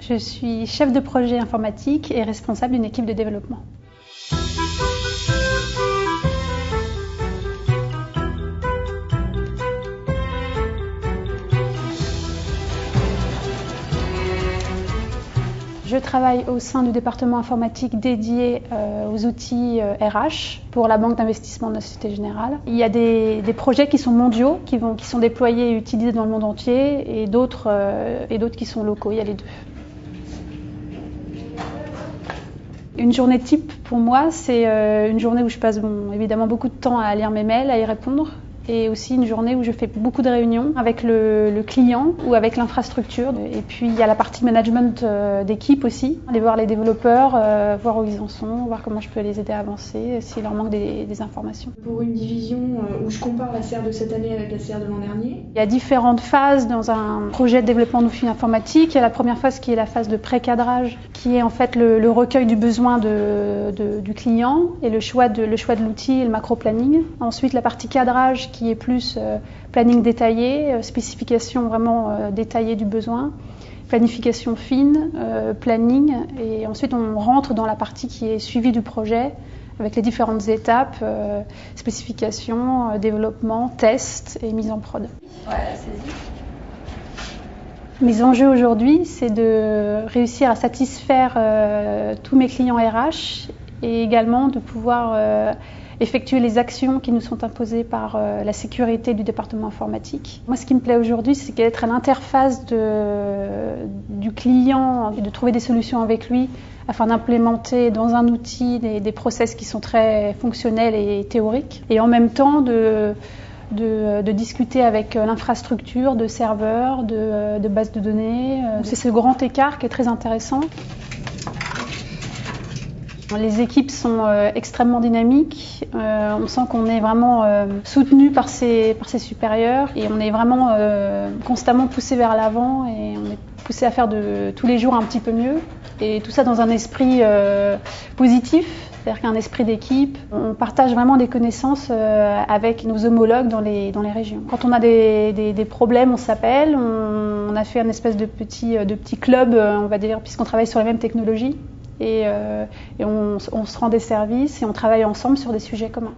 Je suis chef de projet informatique et responsable d'une équipe de développement. Je travaille au sein du département informatique dédié aux outils RH pour la banque d'investissement de la Société Générale. Il y a des projets qui sont mondiaux, qui sont déployés et utilisés dans le monde entier, et d'autres qui sont locaux. Il y a les deux. Une journée type pour moi, c'est une journée où je passe évidemment beaucoup de temps à lire mes mails, à y répondre. Et aussi une journée où je fais beaucoup de réunions avec le client ou avec l'infrastructure. Et puis il y a la partie management d'équipe aussi, aller voir les développeurs, voir où ils en sont, voir comment je peux les aider à avancer, s'il leur manque des informations. Pour une division où je compare la CR de cette année avec la CR de l'an dernier. Il y a différentes phases dans un projet de développement d'outils informatiques. Il y a la première phase qui est la phase de pré-cadrage, qui est en fait le recueil du besoin du client et le choix de l'outil et le macro-planning. Ensuite la partie cadrage qui est plus planning détaillé, spécification vraiment détaillée du besoin, planification fine, planning, et ensuite on rentre dans la partie qui est suivie du projet avec les différentes étapes, spécification, développement, test et mise en prod. Mes enjeux aujourd'hui, c'est de réussir à satisfaire tous mes clients RH et également de pouvoir effectuer les actions qui nous sont imposées par la sécurité du département informatique. Moi, ce qui me plaît aujourd'hui, c'est d'être à l'interface du client et de trouver des solutions avec lui afin d'implémenter dans un outil des process qui sont très fonctionnels et théoriques. Et en même temps, de discuter avec l'infrastructure de serveurs, de bases de données. C'est ce grand écart qui est très intéressant. Les équipes sont extrêmement dynamiques, on sent qu'on est vraiment soutenu par ses supérieurs et on est vraiment constamment poussé vers l'avant et on est poussé à faire tous les jours un petit peu mieux, et tout ça dans un esprit positif, c'est-à-dire qu'un esprit d'équipe. On partage vraiment des connaissances avec nos homologues dans les régions. Quand on a des problèmes, on s'appelle, on a fait une espèce de petit club, on va dire, puisqu'on travaille sur les mêmes technologies. Et on se rend des services et on travaille ensemble sur des sujets communs.